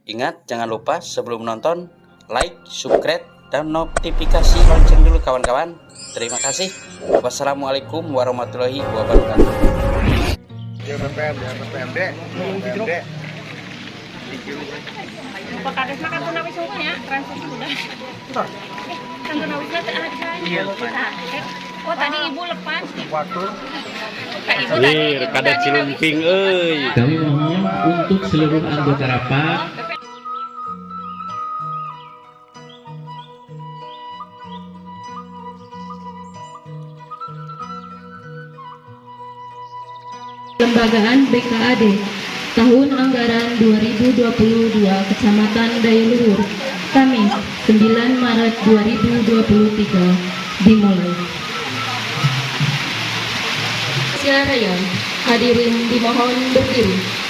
Ingat, jangan lupa sebelum nonton, like, subscribe, dan notifikasi lonceng dulu kawan-kawan. Terima kasih. Wassalamualaikum warahmatullahi wabarakatuh. Pak Kades makan tunawi suknya, transfer sudah. Kan tunawi sudah ada. Iya. Oh tadi ibu lepas. Lir, kada cilumping euy. Kami mohon untuk seluruh anggota rapat Lembagaan BKAD tahun anggaran 2022 Kecamatan Dayaluhur Kamis 9 Maret 2023 dimulai. Silakan hadirin dimohon berdiri.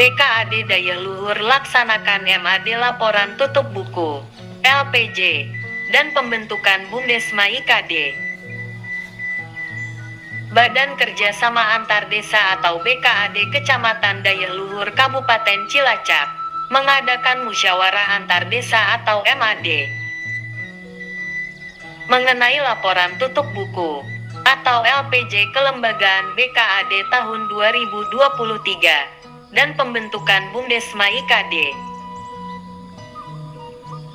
BKAD Dayaluhur laksanakan MAD laporan tutup buku, LPJ, dan pembentukan Bumdesma IKD. Badan Kerjasama Antar Desa atau BKAD Kecamatan Dayaluhur Kabupaten Cilacap mengadakan musyawarah antar desa atau MAD mengenai laporan tutup buku atau LPJ kelembagaan BKAD tahun 2023 dan pembentukan Bumdesma IKD.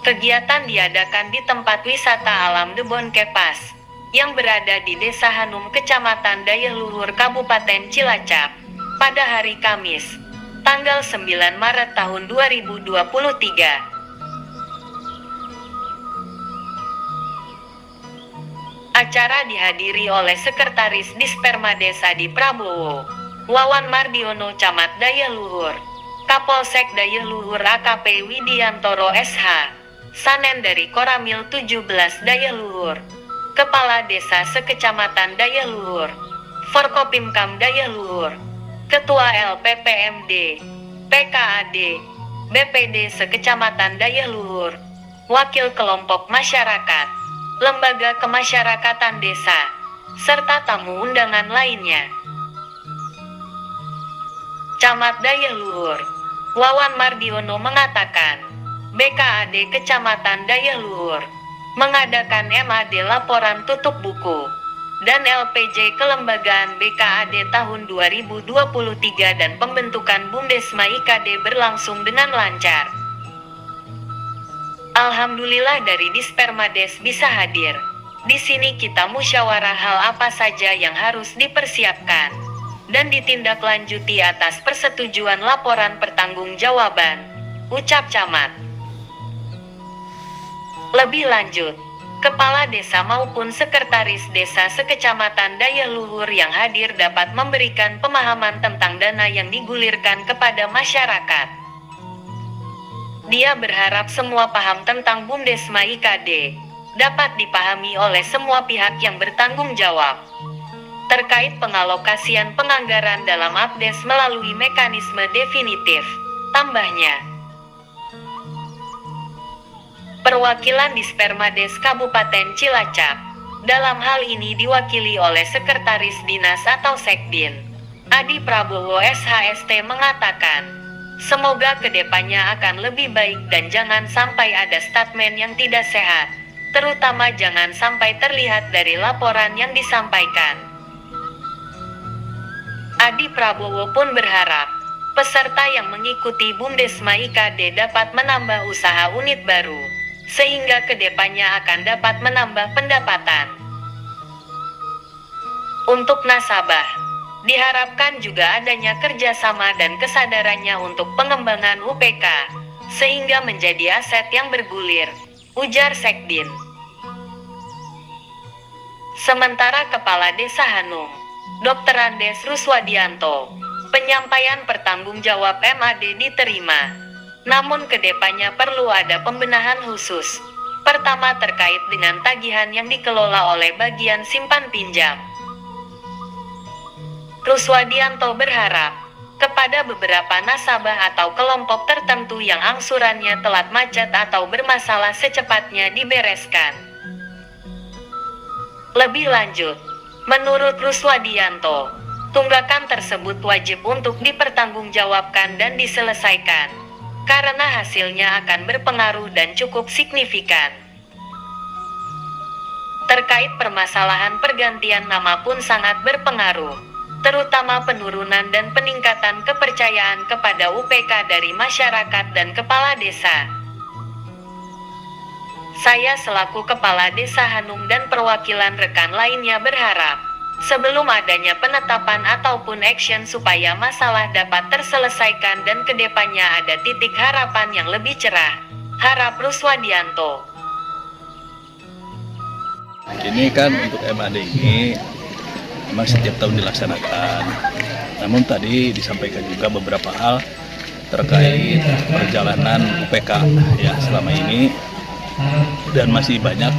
Kegiatan diadakan di tempat wisata alam Debon Kepas yang berada di Desa Hanum, Kecamatan Dayaluhur, Kabupaten Cilacap pada hari Kamis, tanggal 9 Maret tahun 2023. Acara dihadiri oleh Sekretaris Dispermades Adi Prabowo, Wawan Mardiono Camat Dayaluhur, Kapolsek Dayaluhur AKP Widiantoro SH, Sanen dari Koramil 17 Dayaluhur, Kepala Desa Sekecamatan Dayaluhur, Forkopimkam Dayaluhur, Ketua LPPMD, PKAD, BPD Sekecamatan Dayaluhur, Wakil Kelompok Masyarakat, Lembaga Kemasyarakatan Desa, serta tamu undangan lainnya. Camat Dayaluhur, Wawan Mardiono mengatakan, BKAD Kecamatan Dayaluhur mengadakan MAD laporan tutup buku dan LPJ kelembagaan BKAD tahun 2023 dan pembentukan Bumdesma IKD berlangsung dengan lancar. Alhamdulillah dari Dispermades bisa hadir. Di sini kita musyawarah hal apa saja yang harus dipersiapkan dan ditindaklanjuti atas persetujuan laporan pertanggungjawaban, ucap Camat. Lebih lanjut, Kepala Desa maupun Sekretaris Desa Sekecamatan Dayaluhur yang hadir dapat memberikan pemahaman tentang dana yang digulirkan kepada masyarakat. Dia berharap semua paham tentang Bumdesma IKD dapat dipahami oleh semua pihak yang bertanggung jawab terkait pengalokasian penganggaran dalam APDES melalui mekanisme definitif, tambahnya. perwakilan Dispermades Kabupaten Cilacap. Dalam hal ini diwakili oleh Sekretaris Dinas atau Sekdin, Adi Prabowo SHST mengatakan, semoga kedepannya akan lebih baik dan jangan sampai ada statement yang tidak sehat, terutama jangan sampai terlihat dari laporan yang disampaikan. Adi Prabowo pun berharap peserta yang mengikuti Bumdesma IKD dapat menambah usaha unit baru, sehingga kedepannya akan dapat menambah pendapatan. Untuk nasabah, diharapkan juga adanya kerjasama dan kesadarannya untuk pengembangan UPK, sehingga menjadi aset yang bergulir, ujar Sekdin. Sementara Kepala Desa Hanung, Dr. Andes Ruswadianto, penyampaian pertanggungjawab MAD diterima. Namun kedepannya perlu ada pembenahan khusus. Pertama terkait dengan tagihan yang dikelola oleh bagian simpan pinjam. Ruswadianto berharap kepada beberapa nasabah atau kelompok tertentu yang angsurannya telat macet atau bermasalah secepatnya dibereskan. Lebih lanjut, menurut Ruswadianto, tunggakan tersebut wajib untuk dipertanggungjawabkan dan diselesaikan, karena hasilnya akan berpengaruh dan cukup signifikan. Terkait permasalahan pergantian nama pun sangat berpengaruh, terutama penurunan dan peningkatan kepercayaan kepada UPK dari masyarakat dan kepala desa. Saya selaku Kepala Desa Hanung dan perwakilan rekan lainnya berharap, sebelum adanya penetapan ataupun action supaya masalah dapat terselesaikan dan kedepannya ada titik harapan yang lebih cerah. Harap Ruswadianto. Ini kan untuk MAD ini memang setiap tahun dilaksanakan. Namun tadi disampaikan juga beberapa hal terkait perjalanan UPK ya selama ini, dan masih banyak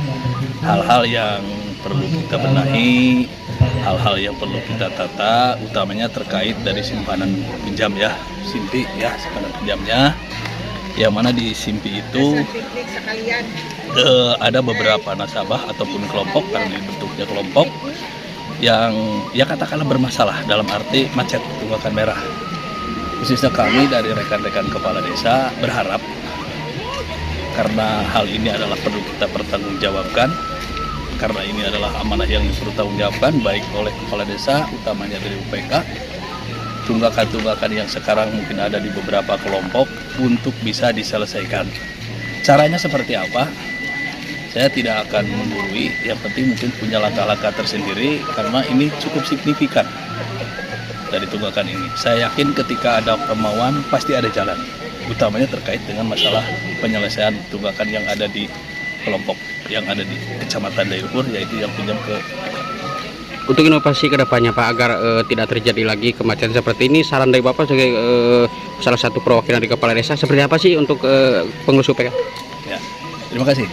hal-hal yang perlu kita benahi, hal-hal yang perlu kita tata, utamanya terkait dari simpanan pinjam ya, Simpi ya, simpanan pinjamnya, yang mana di Simpi itu ada beberapa nasabah ataupun kelompok, karena ini bentuknya kelompok, yang ya katakanlah bermasalah dalam arti macet tunggakan merah. Khususnya kami dari rekan-rekan kepala desa berharap, karena hal ini adalah perlu kita pertanggungjawabkan, karena ini adalah amanah yang dipertanggungjawabkan baik oleh kepala desa, utamanya dari UPK, tunggakan-tunggakan yang sekarang mungkin ada di beberapa kelompok untuk bisa diselesaikan. Caranya seperti apa? Saya tidak akan menggurui, yang penting mungkin punya langkah-langkah tersendiri, karena ini cukup signifikan dari tunggakan ini. Saya yakin ketika ada kemauan pasti ada jalan, utamanya terkait dengan masalah penyelesaian tunggakan yang ada di kelompok yang ada di Kecamatan Dayluhur, yaitu yang pinjam ke Untuk inovasi kedepannya Pak, agar tidak terjadi lagi kemacetan seperti ini, saran dari Bapak sebagai salah satu perwakilan dari kepala desa, seperti apa sih untuk pengurus UPK? Ya, terima kasih.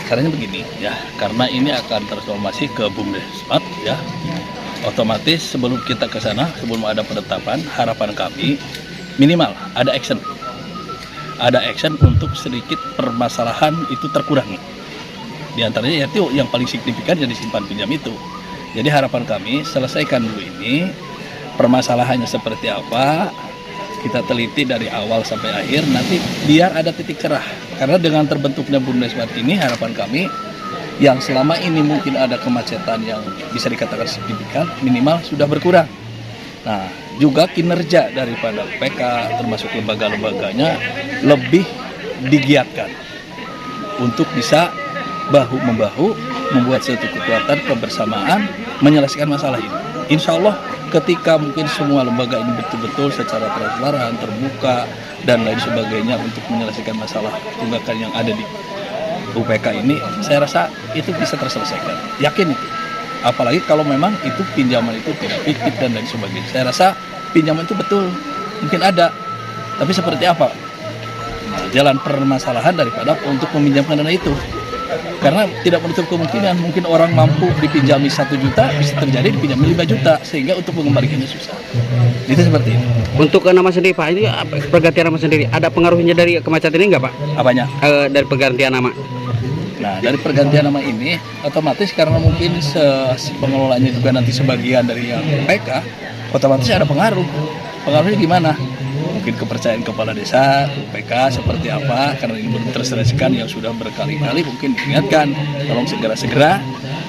Caranya begini ya, karena ini akan transformasi ke Bumdesma ya, otomatis sebelum kita ke sana, sebelum ada penetapan, harapan kami minimal ada action untuk sedikit permasalahan itu terkurangi. Di antaranya yaitu yang paling signifikan yang disimpan pinjam itu. Jadi harapan kami selesaikan dulu ini, permasalahannya seperti apa, kita teliti dari awal sampai akhir, nanti biar ada titik cerah. Karena dengan terbentuknya Bumdesma ini, harapan kami yang selama ini mungkin ada kemacetan yang bisa dikatakan signifikan, minimal sudah berkurang. Nah, juga kinerja daripada UPK termasuk lembaga-lembaganya lebih digiatkan untuk bisa bahu-membahu membuat suatu kekuatan kebersamaan menyelesaikan masalah ini. Insya Allah ketika mungkin semua lembaga ini betul-betul secara transparan, terbuka, dan lain sebagainya untuk menyelesaikan masalah tunggakan yang ada di UPK ini, saya rasa itu bisa terselesaikan. Yakin itu. Apalagi kalau memang itu pinjaman itu tidak fiktif dan lain sebagainya. Saya rasa pinjaman itu betul, mungkin ada. Tapi seperti apa? Nah, jalan permasalahan daripada untuk meminjamkan dana itu. Karena tidak menutup kemungkinan mungkin orang mampu dipinjami 1 juta bisa terjadi dipinjami 5 juta sehingga untuk mengembalikannya susah. Itu seperti itu. Untuk nama sendiri Pak, ini pergantian nama sendiri ada pengaruhnya dari kemacetan ini nggak Pak? Apanya? Dari pergantian nama. Nah, dari pergantian nama ini otomatis karena mungkin si pengelolanya juga nanti sebagian dari yang PK, otomatis ada pengaruh. Pengaruhnya gimana? Mungkin kepercayaan kepala desa, PK seperti apa, karena ini belum terselesaikan yang sudah berkali-kali mungkin diingatkan, tolong segera-segera,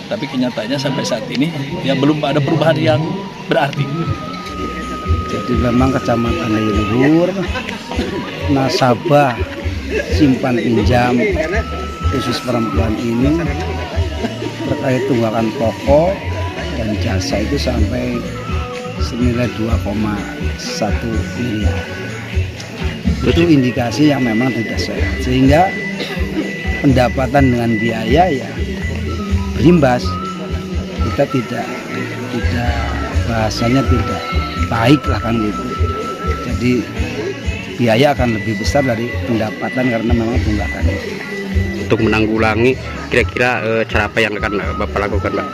tapi kenyataannya sampai saat ini ya belum ada perubahan yang berarti. Jadi memang Kecamatan Dayaluhur, nasabah simpan pinjam khusus perempuan ini terkait tunggakan pokok dan jasa itu sampai senilai 2,1 miliar. Itu indikasi yang memang tidak sehat, sehingga pendapatan dengan biaya ya berimbas. Kita tidak bahasanya tidak baik lah kan gitu. Jadi biaya akan lebih besar dari pendapatan karena memang tunggakan itu. Untuk menanggulangi kira-kira cara apa yang akan Bapak lakukan Pak?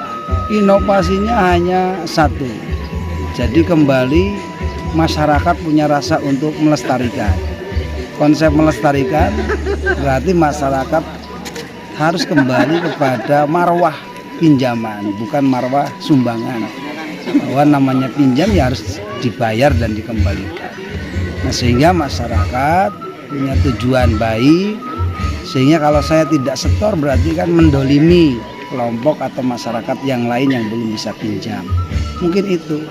Inovasinya hanya satu. Jadi kembali masyarakat punya rasa untuk melestarikan. Konsep melestarikan berarti masyarakat harus kembali kepada marwah pinjaman, bukan marwah sumbangan. Bahwa namanya pinjam ya harus dibayar dan dikembalikan. Nah, sehingga masyarakat punya tujuan baik, sehingga kalau saya tidak setor berarti kan mendolimi kelompok atau masyarakat yang lain yang belum bisa pinjam. Mungkin itu.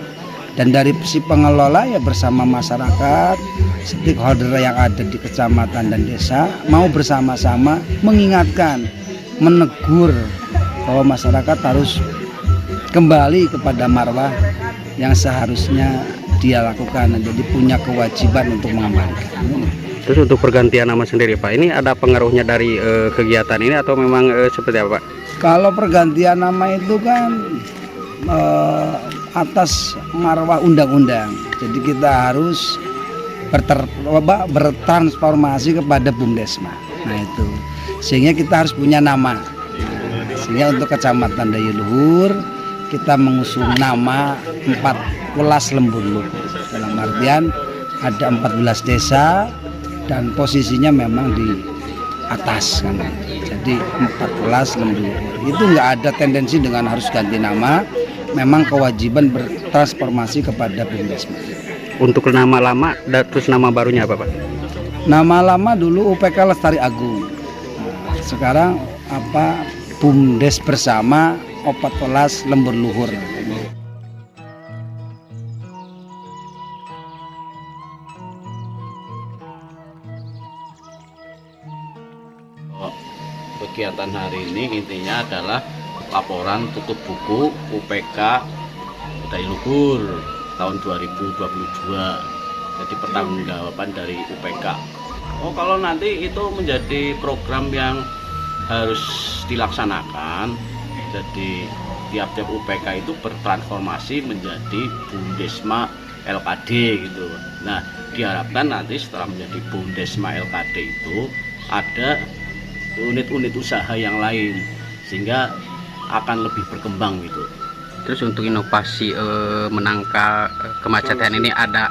Dan dari si pengelola ya bersama masyarakat, stakeholder yang ada di kecamatan dan desa mau bersama-sama mengingatkan, menegur bahwa masyarakat harus kembali kepada marwah yang seharusnya dia lakukan. Jadi punya kewajiban untuk mengembalikan. Terus untuk pergantian nama sendiri Pak, ini ada pengaruhnya dari kegiatan ini atau memang seperti apa Pak? Kalau pergantian nama itu kan atas marwah undang-undang. Jadi kita harus bertransformasi kepada BUMDesma. Nah itu, sehingga kita harus punya nama. Sehingga untuk Kecamatan Dayaluhur kita mengusung nama 14 lembur luhur. Dalam artian ada 14 desa dan posisinya memang di atas kan. Jadi 14 lembur luhur. Itu nggak ada tendensi dengan harus ganti nama. Memang kewajiban bertransformasi kepada BUMDesma. Untuk nama lama dan terus nama barunya apa Pak? Nama lama dulu UPK Lestari Agung. Nah, sekarang apa BUMDes bersama 14 lembur luhur. Kegiatan hari ini intinya adalah laporan tutup buku UPK Dayaluhur tahun 2022. Jadi pertanggungjawaban dari UPK. Oh, kalau nanti itu menjadi program yang harus dilaksanakan. Jadi tiap-tiap UPK itu bertransformasi menjadi BUMDesma LKD gitu. Nah, diharapkan nanti setelah menjadi BUMDesma LKD itu ada unit-unit usaha yang lain sehingga akan lebih berkembang gitu. Terus untuk inovasi menangkal kemacetan ini ada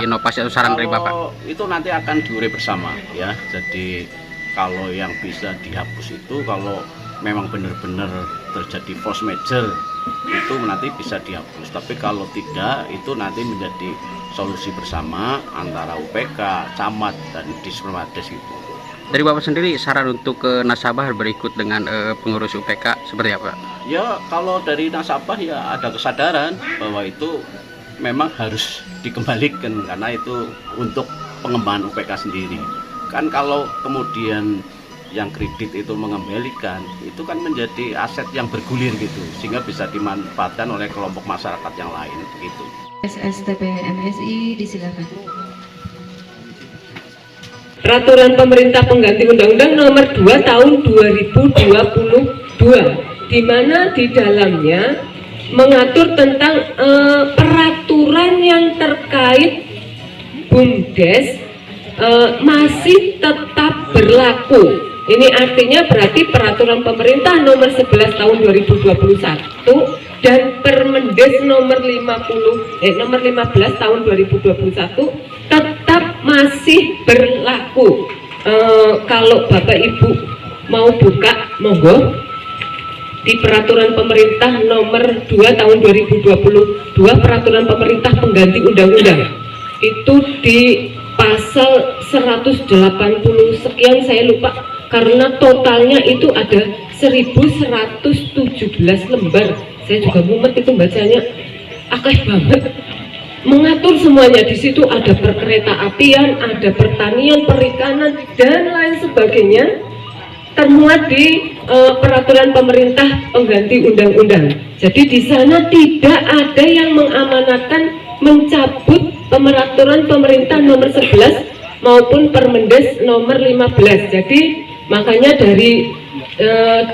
inovasi atau saran dari Bapak? Itu nanti akan diurai bersama ya. Jadi kalau yang bisa dihapus itu kalau memang benar-benar terjadi force major itu nanti bisa dihapus. Tapi kalau tidak itu nanti menjadi solusi bersama antara UPK, camat dan Dispermades itu. Dari Bapak sendiri saran untuk nasabah berikut dengan pengurus UPK seperti apa? Ya kalau dari nasabah ya ada kesadaran bahwa itu memang harus dikembalikan karena itu untuk pengembangan UPK sendiri. Kan kalau kemudian yang kredit itu mengembalikan itu kan menjadi aset yang bergulir gitu sehingga bisa dimanfaatkan oleh kelompok masyarakat yang lain gitu. SSTP MSI disilakan. Peraturan Pemerintah Pengganti Undang-Undang Nomor 2 Tahun 2022, di mana di dalamnya mengatur tentang peraturan yang terkait BUMDes masih tetap berlaku. Ini artinya berarti peraturan pemerintah nomor 11 tahun 2021 dan Permendes nomor 15 tahun 2021 tetap masih berlaku. Kalau Bapak Ibu mau buka, monggo, di peraturan pemerintah nomor 2 tahun 2022, peraturan pemerintah pengganti undang-undang, itu di pasal 180 sekian, saya lupa karena totalnya itu ada 1117 lembar. Saya juga mumet itu bacanya, akeh banget, mengatur semuanya. Di situ ada perkereta apian, ada pertanian, perikanan, dan lain sebagainya, termuat di peraturan pemerintah pengganti undang-undang. Jadi di sana tidak ada yang mengamanatkan mencabut peraturan pemerintah nomor 11 maupun Permendes nomor 15. Jadi makanya dari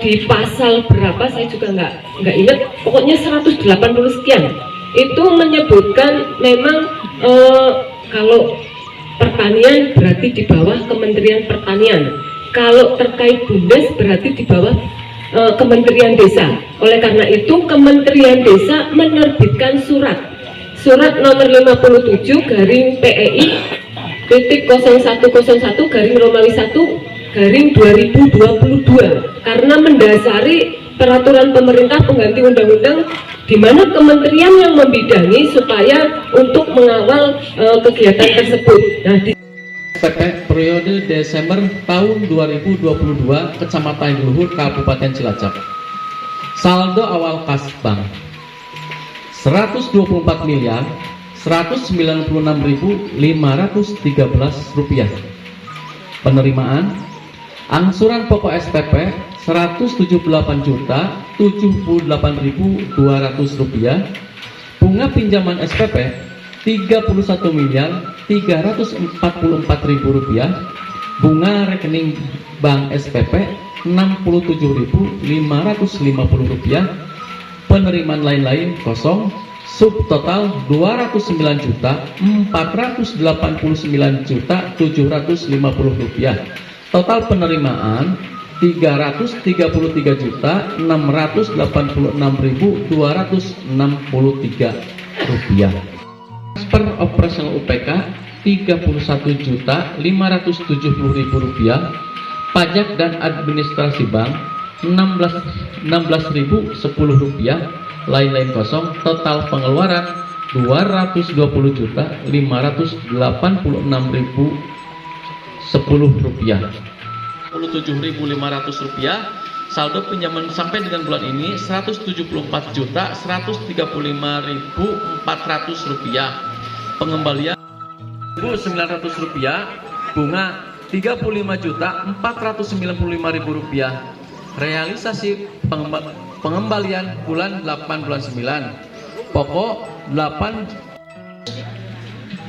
di pasal berapa saya juga nggak ingat, pokoknya 180 sekian itu menyebutkan memang kalau pertanian berarti di bawah Kementerian Pertanian, kalau terkait BUMDes berarti di bawah Kementerian Desa. Oleh karena itu Kementerian Desa menerbitkan surat nomor 57 garing PEI titik 0101 garing Romawi 1 garing 2022 karena mendasari peraturan pemerintah pengganti undang-undang di mana kementerian yang membidangi supaya untuk mengawal kegiatan tersebut. Nah, di SPP periode Desember tahun 2022 Kecamatan Luhur Kabupaten Cilacap. Saldo awal kas bank 124.196.513 rupiah. Penerimaan angsuran pokok SPP 178.078.200 rupiah. Bunga pinjaman SPP 31.344.000 rupiah. Bunga rekening bank SPP 67.550 rupiah. Penerimaan lain-lain kosong. Subtotal 209.489.750 rupiah. Total penerimaan 334.686.263 rupiah. Transfer operasional UPK 31.570.000 rupiah. Pajak dan administrasi bank 16.010 rupiah. Lain-lain kosong. Total pengeluaran 220.586.010 rupiah. 47.500 rupiah. Saldo pinjaman sampai dengan bulan ini 174.135.400 rupiah. Pengembalian 1.900 rupiah. Bunga 35.495.000 rupiah. Realisasi pengembalian bulan 8 bulan 9. Pokok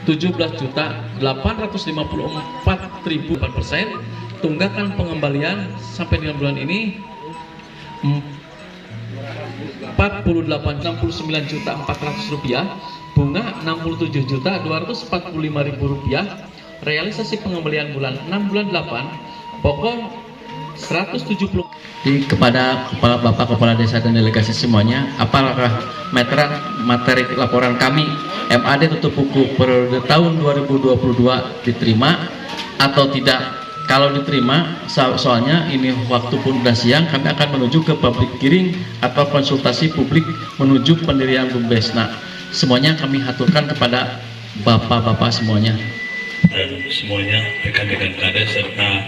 17.854.000%. Tunggakan pengembalian sampai dengan bulan ini 48.69.400 rupiah. Bunga 67.245.000 rupiah. Realisasi pengembalian bulan 6 bulan 8. Pokok 170. Kepada Bapak Kepala Desa dan delegasi semuanya, apakah materi laporan kami MAD tutup buku periode tahun 2022 diterima atau tidak? Kalau diterima, soalnya ini waktu pun sudah siang, kami akan menuju ke public hearing atau konsultasi publik menuju pendirian BUMDes. Nah, semuanya kami haturkan kepada bapak-bapak semuanya dan semuanya rekan-rekan kades serta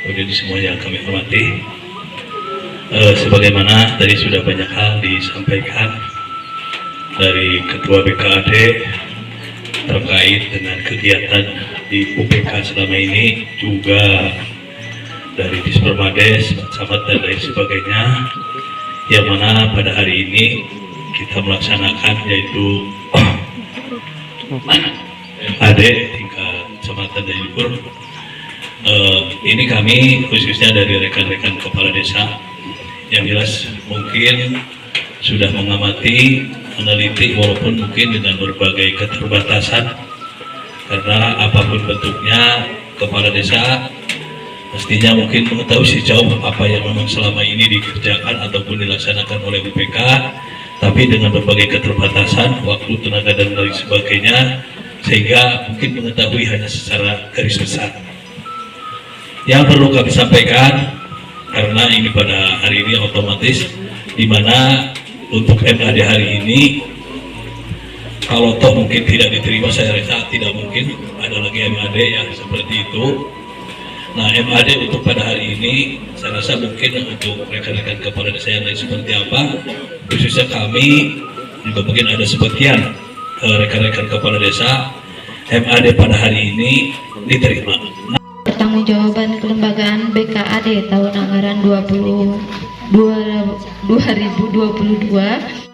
jadi semuanya yang kami hormati. Sebagaimana tadi sudah banyak hal disampaikan dari Ketua BKAD terkait dengan kegiatan di UPK selama ini, juga dari Dispermades, Camat dan lain sebagainya, yang mana pada hari ini kita melaksanakan yaitu AD tingkat kecamatan dan Luhur. Ini kami khususnya dari rekan-rekan kepala desa yang jelas mungkin sudah mengamati, meneliti, walaupun mungkin dengan berbagai keterbatasan, karena apapun bentuknya kepala desa Mestinya mungkin mengetahui sejauh apa yang memang selama ini dikerjakan ataupun dilaksanakan oleh UPK, tapi dengan berbagai keterbatasan waktu, tenaga dan lain sebagainya, sehingga mungkin mengetahui hanya secara garis besar. Yang perlu kami sampaikan, karena ini pada hari ini otomatis, di mana untuk MAD hari ini, kalau toh mungkin tidak diterima, saya rasa tidak mungkin ada lagi MAD yang seperti itu. Nah, MAD untuk pada hari ini, saya rasa mungkin untuk rekan-rekan kepala desa yang lain seperti apa, khususnya kami juga mungkin ada sebagian rekan-rekan kepala desa, MAD pada hari ini diterima. Pertanggungjawaban kelembagaan BKAD tahun anggaran 2022